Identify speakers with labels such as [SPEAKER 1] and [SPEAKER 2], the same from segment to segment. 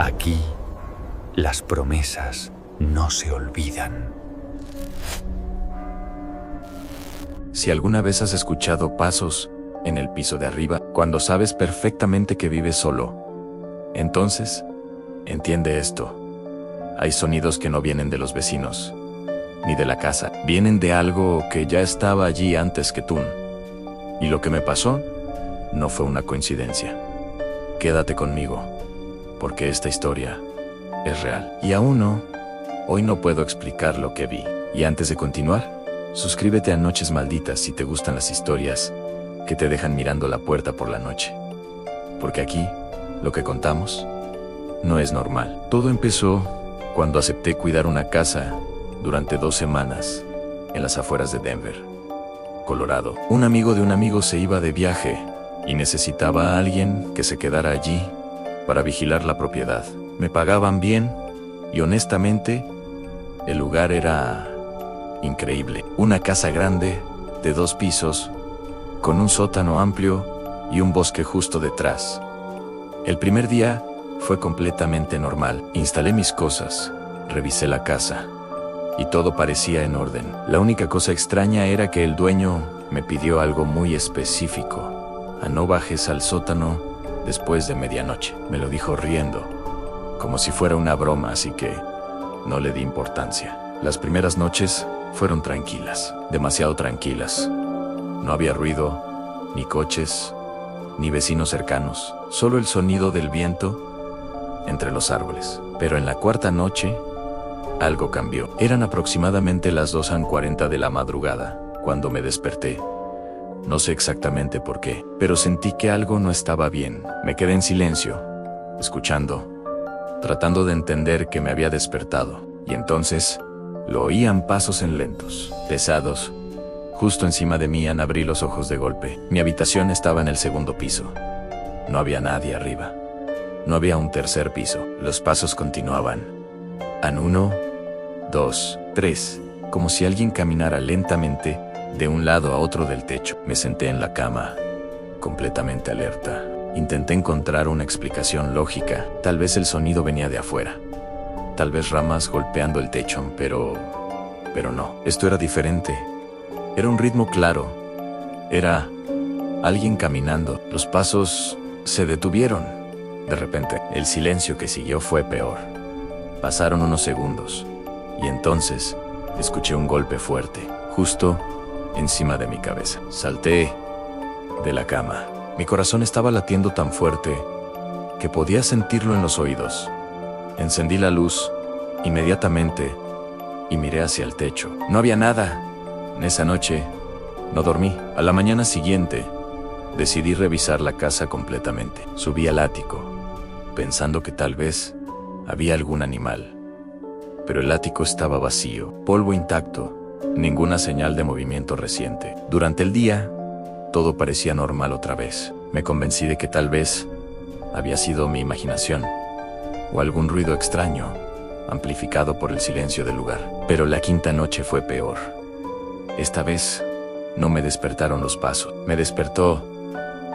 [SPEAKER 1] Aquí, las promesas no se olvidan.
[SPEAKER 2] Si alguna vez has escuchado pasos en el piso de arriba, cuando sabes perfectamente que vives solo, entonces, entiende esto. Hay sonidos que no vienen de los vecinos, ni de la casa. Vienen de algo que ya estaba allí antes que tú. Y lo que me pasó no fue una coincidencia. Quédate conmigo, porque esta historia es real. Y aún hoy no puedo explicar lo que vi. Y antes de continuar, suscríbete a Noches Malditas si te gustan las historias que te dejan mirando la puerta por la noche. Porque aquí, lo que contamos no es normal. Todo empezó cuando acepté cuidar una casa durante 2 semanas en las afueras de Denver, Colorado. Un amigo de un amigo se iba de viaje y necesitaba a alguien que se quedara allí para vigilar la propiedad. Me pagaban bien y honestamente, el lugar era increíble. Una casa grande de 2 pisos, con un sótano amplio y un bosque justo detrás. El primer día fue completamente normal. Instalé mis cosas, revisé la casa y todo parecía en orden. La única cosa extraña era que el dueño me pidió algo muy específico: no bajes al sótano después de medianoche. Me lo dijo riendo, como si fuera una broma, así que no le di importancia. Las primeras noches fueron tranquilas, demasiado tranquilas. No había ruido, ni coches, ni vecinos cercanos, solo el sonido del viento entre los árboles. Pero en la 4ª noche, algo cambió. Eran aproximadamente las 2:40 de la madrugada cuando me desperté. No sé exactamente por qué, pero sentí que algo no estaba bien. Me quedé en silencio, escuchando, tratando de entender que me había despertado. Y entonces, lo oían pasos lentos, pesados. Justo encima de mí abrí los ojos de golpe. Mi habitación estaba en el 2º piso. No había nadie arriba. No había un 3er piso. Los pasos continuaban. 1, 2, 3, como si alguien caminara lentamente de un lado a otro del techo. Me senté en la cama, completamente alerta. Intenté encontrar una explicación lógica. Tal vez el sonido venía de afuera. Tal vez ramas golpeando el techo, pero no. Esto era diferente. Era un ritmo claro. Era alguien caminando. Los pasos se detuvieron. De repente, el silencio que siguió fue peor. Pasaron unos segundos, y entonces escuché un golpe fuerte, justo encima de mi cabeza. Salté de la cama. Mi corazón estaba latiendo tan fuerte que podía sentirlo en los oídos. Encendí la luz inmediatamente y miré hacia el techo. No había nada. Esa noche no dormí. A la mañana siguiente decidí revisar la casa completamente. Subí al ático, pensando que tal vez había algún animal. Pero el ático estaba vacío, polvo intacto, ninguna señal de movimiento reciente. Durante el día, todo parecía normal otra vez. Me convencí de que tal vez había sido mi imaginación o algún ruido extraño, amplificado por el silencio del lugar. Pero la 5ª noche fue peor. Esta vez no me despertaron los pasos. Me despertó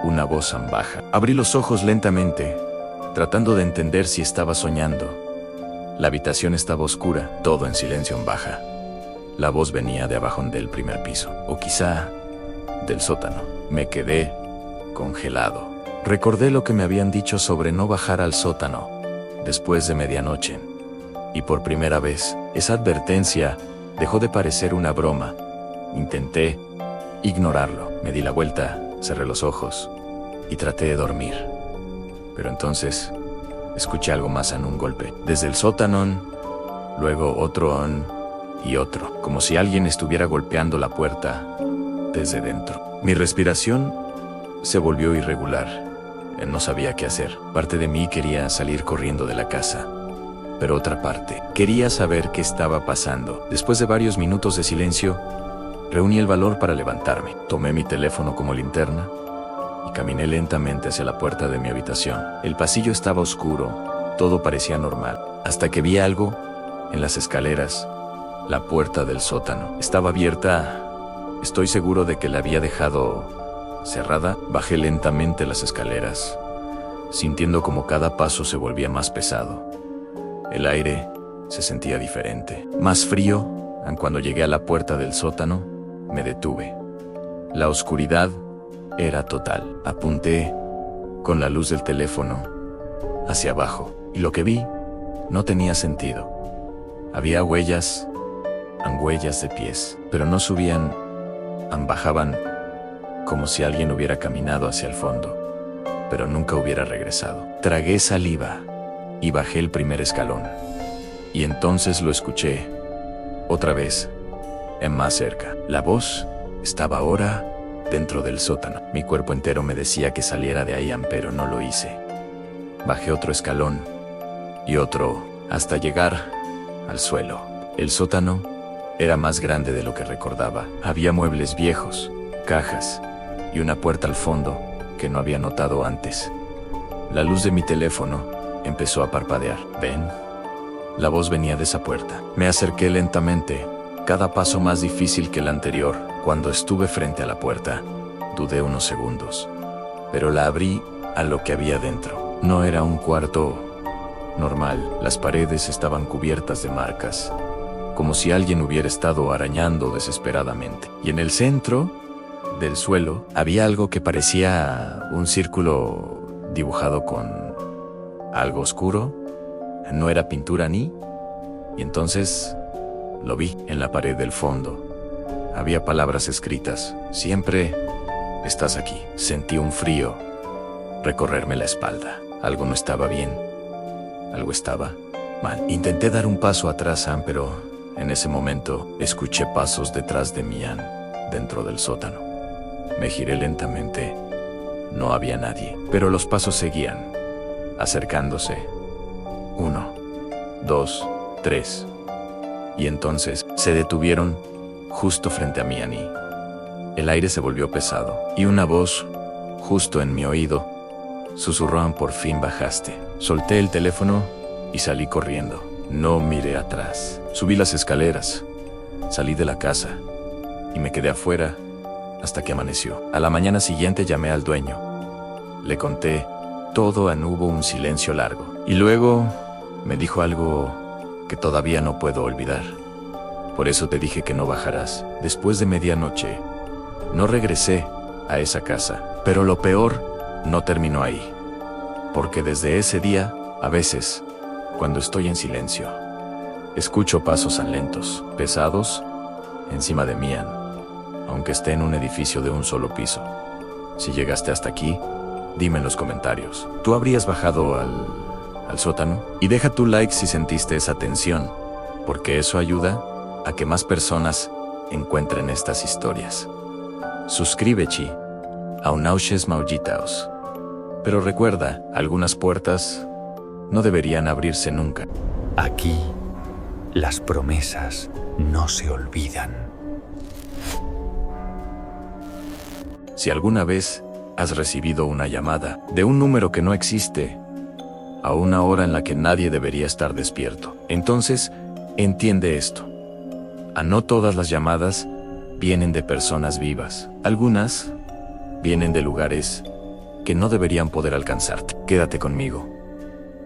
[SPEAKER 2] una voz en baja. Abrí los ojos lentamente, tratando de entender si estaba soñando. La habitación estaba oscura, todo en silencio en baja. La voz venía de abajo del 1er piso, o quizá del sótano. Me quedé congelado. Recordé lo que me habían dicho sobre no bajar al sótano después de medianoche. Y por primera vez, esa advertencia dejó de parecer una broma. Intenté ignorarlo. Me di la vuelta, cerré los ojos y traté de dormir. Pero entonces escuché algo más en un golpe. Desde el sótano, luego otro y otro, como si alguien estuviera golpeando la puerta desde dentro. Mi respiración se volvió irregular. No sabía qué hacer. Parte de mí quería salir corriendo de la casa, pero otra parte quería saber qué estaba pasando. Después de varios minutos de silencio, reuní el valor para levantarme. Tomé mi teléfono como linterna y caminé lentamente hacia la puerta de mi habitación. El pasillo estaba oscuro, todo parecía normal, hasta que vi algo en las escaleras. La puerta del sótano estaba abierta. Estoy seguro de que la había dejado cerrada. Bajé lentamente las escaleras sintiendo como cada paso se volvía más pesado. El aire se sentía diferente, más frío. Cuando llegué a la puerta del sótano, me detuve. La oscuridad era total. Apunté con la luz del teléfono hacia abajo, y lo que vi no tenía sentido. Había huellas de pies, pero no subían, bajaban, como si alguien hubiera caminado hacia el fondo, pero nunca hubiera regresado. Tragué saliva y bajé el primer escalón. Y entonces lo escuché, otra vez, más cerca. La voz estaba ahora dentro del sótano. Mi cuerpo entero me decía que saliera de ahí, pero no lo hice. Bajé otro escalón y otro, hasta llegar al suelo. El sótano era más grande de lo que recordaba. Había muebles viejos, cajas y una puerta al fondo que no había notado antes. La luz de mi teléfono empezó a parpadear. ¿Ven? La voz venía de esa puerta. Me acerqué lentamente, cada paso más difícil que el anterior. Cuando estuve frente a la puerta, dudé unos segundos, pero la abrí a lo que había dentro. No era un cuarto normal. Las paredes estaban cubiertas de marcas, como si alguien hubiera estado arañando desesperadamente. Y en el centro del suelo había algo que parecía un círculo dibujado con algo oscuro. No era pintura ni... Y entonces lo vi en la pared del fondo. Había palabras escritas. Siempre estás aquí. Sentí un frío recorrerme la espalda. Algo no estaba bien. Algo estaba mal. Intenté dar un paso atrás, pero en ese momento escuché pasos detrás de mí, dentro del sótano. Me giré lentamente. No había nadie, pero los pasos seguían, acercándose. 1, 2, 3. Y entonces se detuvieron justo frente a mí, Annie. El aire se volvió pesado y una voz, justo en mi oído, susurró: por fin bajaste. Solté el teléfono y salí corriendo. No miré atrás. Subí las escaleras, salí de la casa y me quedé afuera hasta que amaneció. A la mañana siguiente llamé al dueño. Le conté todo. Hubo un silencio largo y luego me dijo algo que todavía no puedo olvidar. Por eso te dije que no bajarás. Después de medianoche, no regresé a esa casa. Pero lo peor no terminó ahí. Porque desde ese día, a veces, cuando estoy en silencio, escucho pasos lentos, pesados, encima de mí, aunque esté en un edificio de un solo piso. Si llegaste hasta aquí, dime en los comentarios. ¿Tú habrías bajado al sótano? Y deja tu like si sentiste esa tensión, porque eso ayuda a que más personas encuentren estas historias. Suscríbete a Unauches Maujitaos. Pero recuerda, algunas puertas no deberían abrirse nunca.
[SPEAKER 1] Aquí, las promesas no se olvidan.
[SPEAKER 2] Si alguna vez has recibido una llamada de un número que no existe, a una hora en la que nadie debería estar despierto, entonces entiende esto. No todas las llamadas vienen de personas vivas. Algunas vienen de lugares que no deberían poder alcanzarte. Quédate conmigo,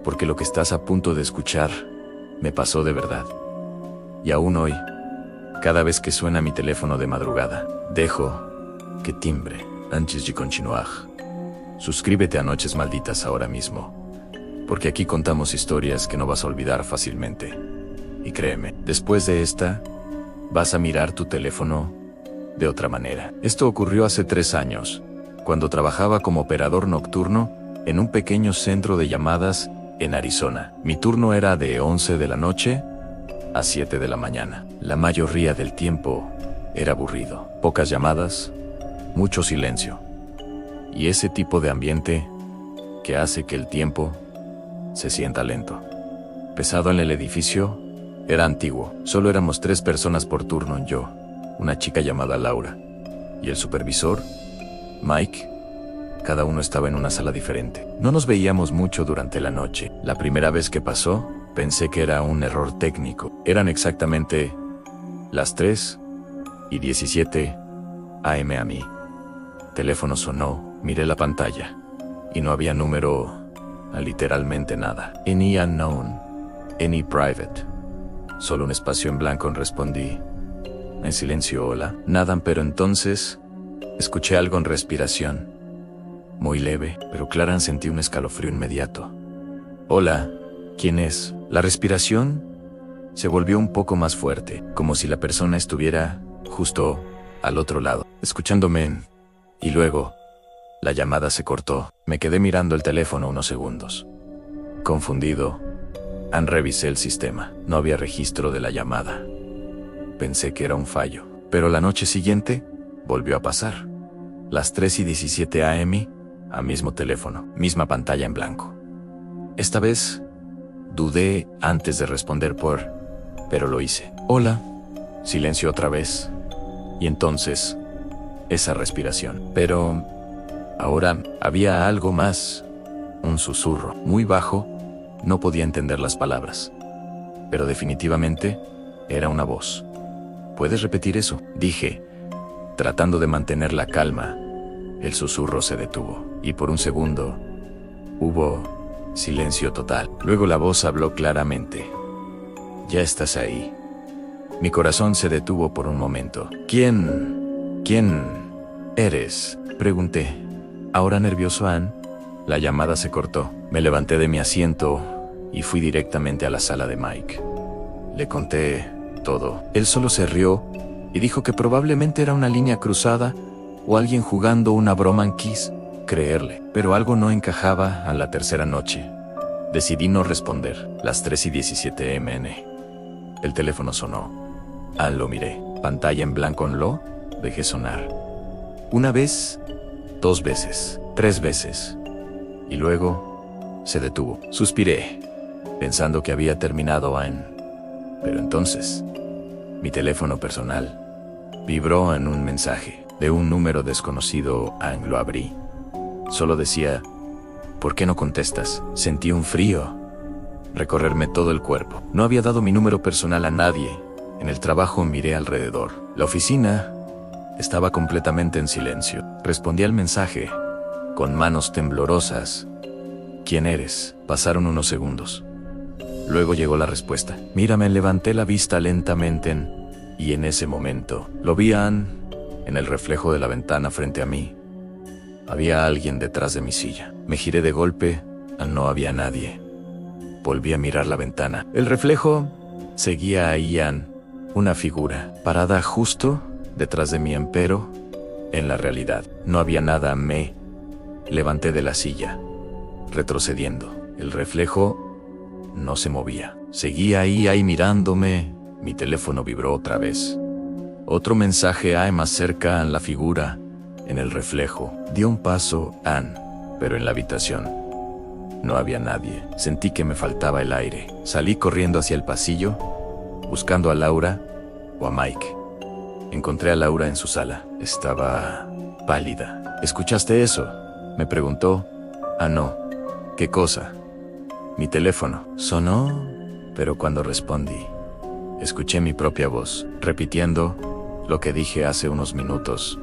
[SPEAKER 2] porque lo que estás a punto de escuchar me pasó de verdad. Y aún hoy, cada vez que suena mi teléfono de madrugada, dejo que timbre. Antes de continuar, suscríbete a Noches Malditas ahora mismo, porque aquí contamos historias que no vas a olvidar fácilmente. Y créeme, después de esta, vas a mirar tu teléfono de otra manera. Esto ocurrió hace 3 años, cuando trabajaba como operador nocturno en un pequeño centro de llamadas en Arizona. Mi turno era de 11 de la noche a 7 de la mañana. La mayoría del tiempo era aburrido. Pocas llamadas, mucho silencio. Y ese tipo de ambiente que hace que el tiempo se sienta lento. Pesado en el edificio, era antiguo. Solo éramos 3 personas por turno: yo, una chica llamada Laura, y el supervisor, Mike. Cada uno estaba en una sala diferente. No nos veíamos mucho durante la noche. La primera vez que pasó, pensé que era un error técnico. Eran exactamente las 3:17 AM a mí. Teléfono sonó, miré la pantalla y no había número a literalmente nada. Any unknown, any private. Solo un espacio en blanco, respondí. En silencio, hola. Nada, pero entonces escuché algo en respiración. Muy leve, pero clara, sentí un escalofrío inmediato. Hola, ¿quién es? La respiración se volvió un poco más fuerte, como si la persona estuviera justo al otro lado, escuchándome. Y luego, la llamada se cortó. Me quedé mirando el teléfono unos segundos. Confundido, revisé el sistema. No había registro de la llamada. Pensé que era un fallo, pero la noche siguiente volvió a pasar. Las 3:17 a.m., a mismo teléfono, misma pantalla en blanco. Esta vez, dudé antes de responder pero lo hice. Hola. Silencio otra vez. Y entonces, esa respiración. Pero ahora había algo más. Un susurro, muy bajo. No podía entender las palabras. Pero definitivamente, era una voz. ¿Puedes repetir eso?, dije, tratando de mantener la calma. El susurro se detuvo, y por un segundo, hubo silencio total. Luego la voz habló claramente. Ya estás ahí. Mi corazón se detuvo por un momento. ¿Quién eres?, pregunté. Ahora nervioso, Ann. La llamada se cortó. Me levanté de mi asiento y fui directamente a la sala de Mike. Le conté todo. Él solo se rió y dijo que probablemente era una línea cruzada o alguien jugando una broma en Kiss. Creerle, pero algo no encajaba a la tercera noche. Decidí no responder. Las 3:17 m. El teléfono sonó. Lo miré. Pantalla en blanco. Lo dejé sonar. Una vez, 2 veces, 3 veces. Y luego se detuvo. Suspiré, pensando que había terminado Ann. Pero entonces, mi teléfono personal vibró en un mensaje de un número desconocido. Ann, lo abrí. Solo decía, ¿por qué no contestas? Sentí un frío recorrerme todo el cuerpo. No había dado mi número personal a nadie. En el trabajo miré alrededor. La oficina estaba completamente en silencio. Respondí al mensaje con manos temblorosas. ¿Quién eres? Pasaron unos segundos. Luego llegó la respuesta. Mírame. Levanté la vista lentamente y en ese momento lo vi a Ann en el reflejo de la ventana frente a mí. Había alguien detrás de mi silla. Me giré de golpe. No había nadie. Volví a mirar la ventana. El reflejo seguía ahí, Ann, una figura parada justo detrás de mí, pero en la realidad no había nada. Me levanté de la silla, retrocediendo. El reflejo no se movía. Seguía ahí mirándome. Mi teléfono vibró otra vez. Otro mensaje. Más cerca, la figura en el reflejo. Dio un paso, Ann, pero en la habitación no había nadie. Sentí que me faltaba el aire. Salí corriendo hacia el pasillo, buscando a Laura o a Mike. Encontré a Laura en su sala. Estaba pálida. ¿Escuchaste eso?, me preguntó. No. ¿Qué cosa? Mi teléfono sonó, pero cuando respondí, escuché mi propia voz, repitiendo lo que dije hace unos minutos.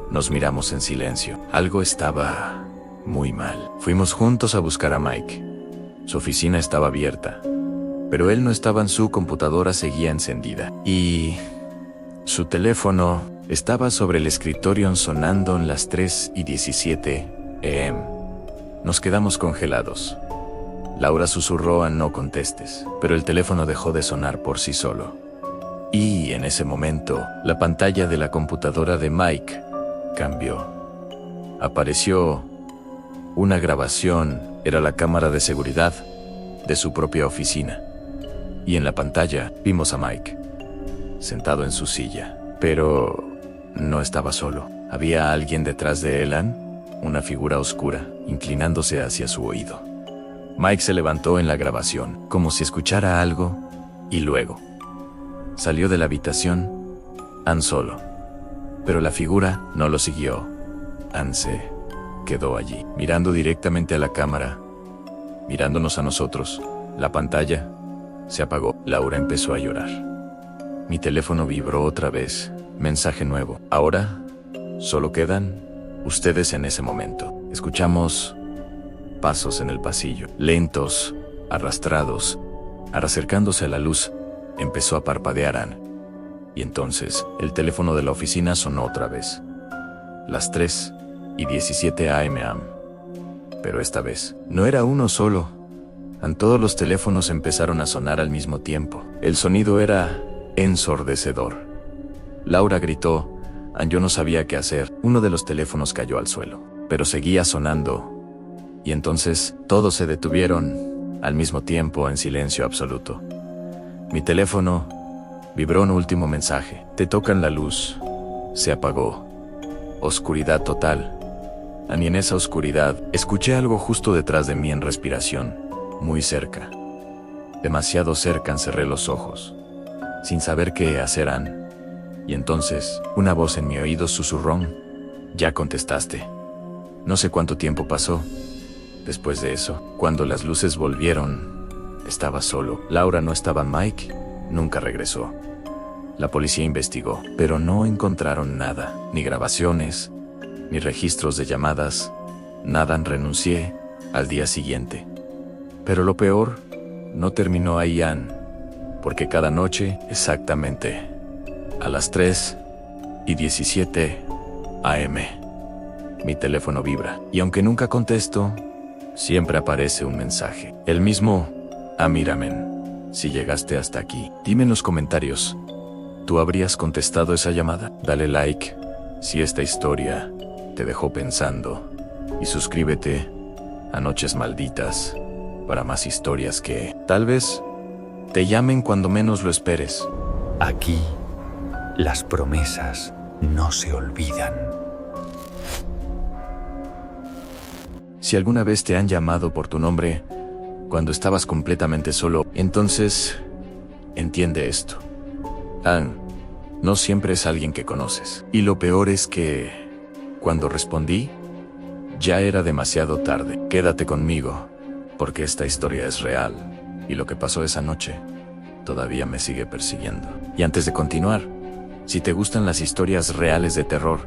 [SPEAKER 2] Nos miramos en silencio. Algo estaba muy mal. Fuimos juntos a buscar a Mike. Su oficina estaba abierta, pero él no estaba. En su computadora seguía encendida. Y su teléfono estaba sobre el escritorio sonando en las 3:17 a.m. Nos quedamos congelados. Laura susurró: no contestes, pero el teléfono dejó de sonar por sí solo. Y en ese momento, la pantalla de la computadora de Mike cambió. Apareció una grabación. Era la cámara de seguridad de su propia oficina. Y en la pantalla vimos a Mike sentado en su silla. Pero no estaba solo. Había alguien detrás de él, una figura oscura, inclinándose hacia su oído. Mike se levantó en la grabación, como si escuchara algo, y luego salió de la habitación, Ann solo. Pero la figura no lo siguió. Ann se quedó allí, mirando directamente a la cámara, mirándonos a nosotros. La pantalla se apagó. Laura empezó a llorar. Mi teléfono vibró otra vez. Mensaje nuevo. Ahora solo quedan ustedes. En ese momento escuchamos pasos en el pasillo, lentos, arrastrados. Al acercándose a la luz, empezó a parpadear. Y entonces, el teléfono de la oficina sonó otra vez. Las 3:17 a.m. Pero esta vez, no era uno solo. Todos los teléfonos empezaron a sonar al mismo tiempo. El sonido era ensordecedor. Laura gritó. Yo no sabía qué hacer. Uno de los teléfonos cayó al suelo, pero seguía sonando. Y entonces, todos se detuvieron, al mismo tiempo, en silencio absoluto. Mi teléfono vibró un último mensaje. Te tocan la luz. Se apagó. Oscuridad total. Y en esa oscuridad, escuché algo justo detrás de mí en respiración, muy cerca. Demasiado cerca. Cerré los ojos, sin saber qué hacer. Y entonces, una voz en mi oído susurró. Ya contestaste. No sé cuánto tiempo pasó. Después de eso, cuando las luces volvieron, estaba solo. Laura no estaba. Mike nunca regresó. La policía investigó, pero no encontraron nada, ni grabaciones, ni registros de llamadas, nada. Renuncié al día siguiente. Pero lo peor no terminó ahí, porque cada noche, exactamente a las 3:17 a.m., mi teléfono vibra, y aunque nunca contesto, siempre aparece un mensaje. El mismo: Amiramen, si llegaste hasta aquí, dime en los comentarios, ¿tú habrías contestado esa llamada? Dale like si esta historia te dejó pensando, y suscríbete a Noches Malditas para más historias que, tal vez, te llamen cuando menos lo esperes.
[SPEAKER 1] Aquí, las promesas no se olvidan.
[SPEAKER 2] Si alguna vez te han llamado por tu nombre cuando estabas completamente solo, entonces entiende esto. No siempre es alguien que conoces. Y lo peor es que, cuando respondí, ya era demasiado tarde. Quédate conmigo, porque esta historia es real, y lo que pasó esa noche todavía me sigue persiguiendo. Y antes de continuar, si te gustan las historias reales de terror,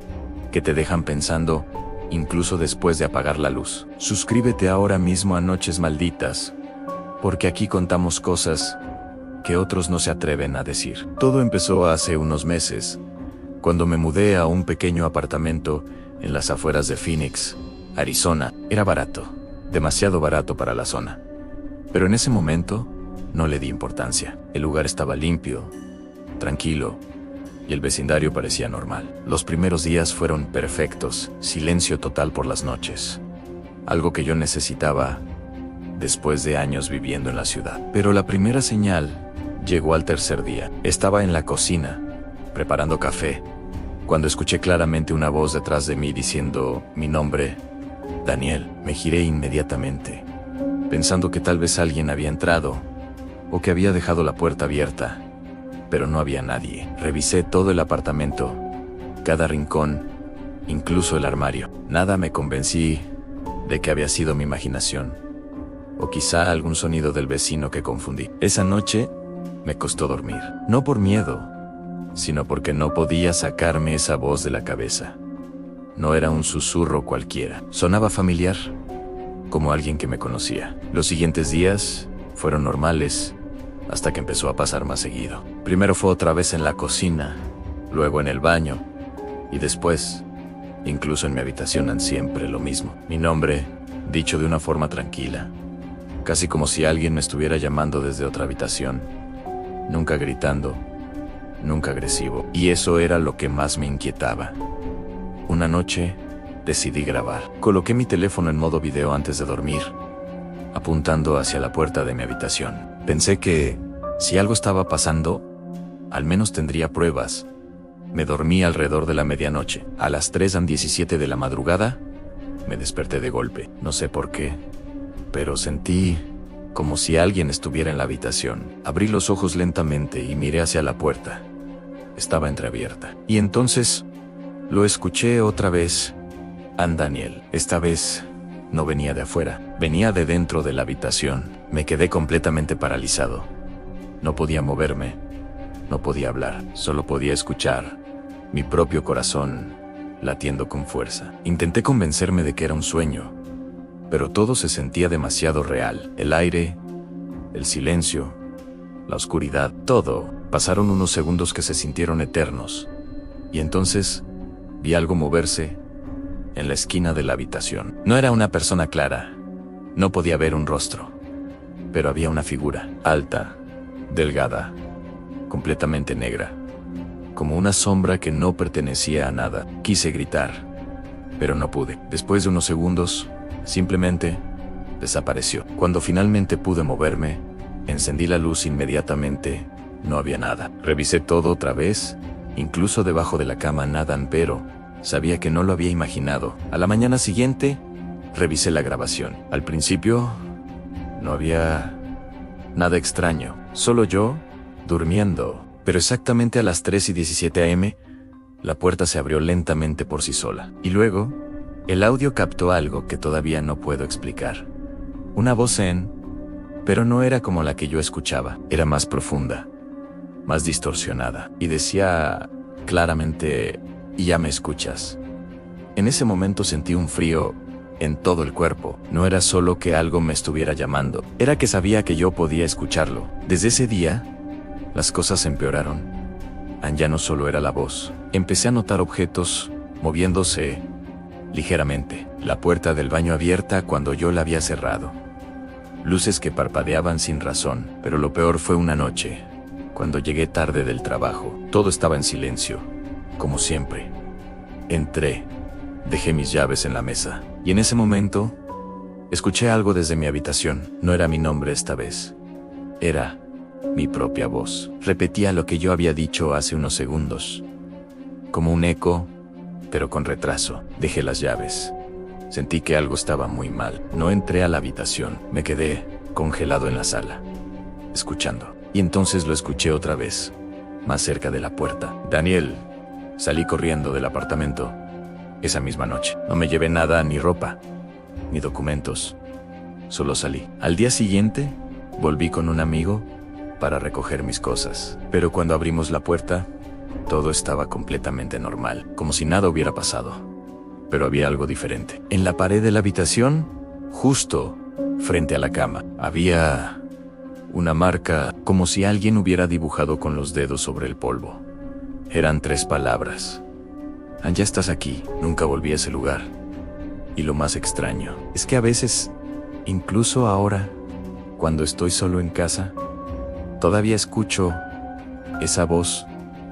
[SPEAKER 2] que te dejan pensando, incluso después de apagar la luz, suscríbete ahora mismo a Noches Malditas, porque aquí contamos cosas que otros no se atreven a decir. Todo empezó hace unos meses, cuando me mudé a un pequeño apartamento en las afueras de Phoenix, Arizona. Era barato, demasiado barato para la zona. Pero en ese momento, no le di importancia. El lugar estaba limpio, tranquilo, y el vecindario parecía normal. Los primeros días fueron perfectos, silencio total por las noches. Algo que yo necesitaba después de años viviendo en la ciudad. Pero la primera señal llegó al tercer día. Estaba en la cocina, preparando café, cuando escuché claramente una voz detrás de mí diciendo mi nombre, Daniel. Me giré inmediatamente, pensando que tal vez alguien había entrado, o que había dejado la puerta abierta. Pero no había nadie. Revisé todo el apartamento, cada rincón, incluso el armario. Nada. Me convencí de que había sido mi imaginación, o quizá algún sonido del vecino que confundí. Esa noche me costó dormir, no por miedo, sino porque no podía sacarme esa voz de la cabeza. No era un susurro cualquiera. Sonaba familiar, como alguien que me conocía. Los siguientes días fueron normales, hasta que empezó a pasar más seguido. Primero fue otra vez en la cocina, luego en el baño, y después, incluso en mi habitación, siempre lo mismo. Mi nombre, dicho de una forma tranquila, casi como si alguien me estuviera llamando desde otra habitación. Nunca gritando, nunca agresivo. Y eso era lo que más me inquietaba. Una noche, decidí grabar. Coloqué mi teléfono en modo video antes de dormir, apuntando hacia la puerta de mi habitación. Pensé que, si algo estaba pasando, al menos tendría pruebas. Me dormí alrededor de la medianoche. A las 3:17 de la madrugada, me desperté de golpe. No sé por qué, pero sentí como si alguien estuviera en la habitación. Abrí los ojos lentamente y miré hacia la puerta. Estaba entreabierta. Y entonces, lo escuché otra vez. Daniel. Esta vez, no venía de afuera, venía de dentro de la habitación. Me quedé completamente paralizado. No podía moverme, no podía hablar, solo podía escuchar mi propio corazón latiendo con fuerza. Intenté convencerme de que era un sueño, pero todo se sentía demasiado real. El aire, el silencio, la oscuridad, todo. Pasaron unos segundos que se sintieron eternos. Y entonces vi algo moverse en la esquina de la habitación. No era una persona clara. No podía ver un rostro. Pero había una figura, alta, delgada, completamente negra, como una sombra que no pertenecía a nada. Quise gritar, pero no pude. Después de unos segundos, simplemente desapareció. Cuando finalmente pude moverme, encendí la luz inmediatamente. No había nada. Revisé todo otra vez, incluso debajo de la cama nada, pero sabía que no lo había imaginado. A la mañana siguiente, revisé la grabación. Al principio, no había nada extraño, solo yo durmiendo. Pero exactamente a las 3:17 am, la puerta se abrió lentamente por sí sola. Y luego, el audio captó algo que todavía no puedo explicar. Una voz pero no era como la que yo escuchaba. Era más profunda, más distorsionada. Y decía claramente, «Ya me escuchas». En ese momento sentí un frío en todo el cuerpo. No era solo que algo me estuviera llamando, era que sabía que yo podía escucharlo. Desde ese día, las cosas empeoraron. Ya no solo era la voz. Empecé a notar objetos moviéndose ligeramente. La puerta del baño abierta cuando yo la había cerrado. Luces que parpadeaban sin razón. Pero lo peor fue una noche, cuando llegué tarde del trabajo. Todo estaba en silencio, como siempre. Entré, dejé mis llaves en la mesa. Y en ese momento, escuché algo desde mi habitación. No era mi nombre esta vez. Era mi propia voz. Repetía lo que yo había dicho hace unos segundos. Como un eco, pero con retraso. Dejé las llaves. Sentí que algo estaba muy mal. No entré a la habitación. Me quedé congelado en la sala, escuchando. Y entonces lo escuché otra vez, más cerca de la puerta. «Daniel». Salí corriendo del apartamento. Esa misma noche. No me llevé nada, ni ropa, ni documentos. Solo salí. Al día siguiente, volví con un amigo para recoger mis cosas. Pero cuando abrimos la puerta, todo estaba completamente normal, como si nada hubiera pasado. Pero había algo diferente. En la pared de la habitación, justo frente a la cama, había una marca, como si alguien hubiera dibujado con los dedos sobre el polvo. Eran 3 palabras. «Ya estás aquí». Nunca volví a ese lugar. Y lo más extraño es que a veces, incluso ahora, cuando estoy solo en casa, todavía escucho esa voz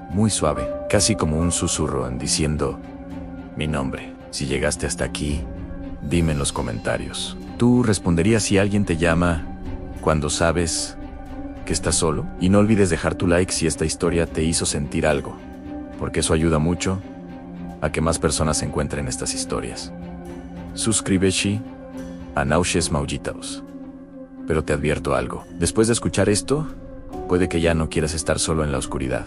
[SPEAKER 2] muy suave, casi como un susurro diciendo mi nombre. Si llegaste hasta aquí, dime en los comentarios. ¿Tú responderías si alguien te llama cuando sabes que estás solo? Y no olvides dejar tu like si esta historia te hizo sentir algo, porque eso ayuda mucho a que más personas encuentren estas historias. Suscríbete a Nauches Maujitaos. Pero te advierto algo. Después de escuchar esto, puede que ya no quieras estar solo en la oscuridad.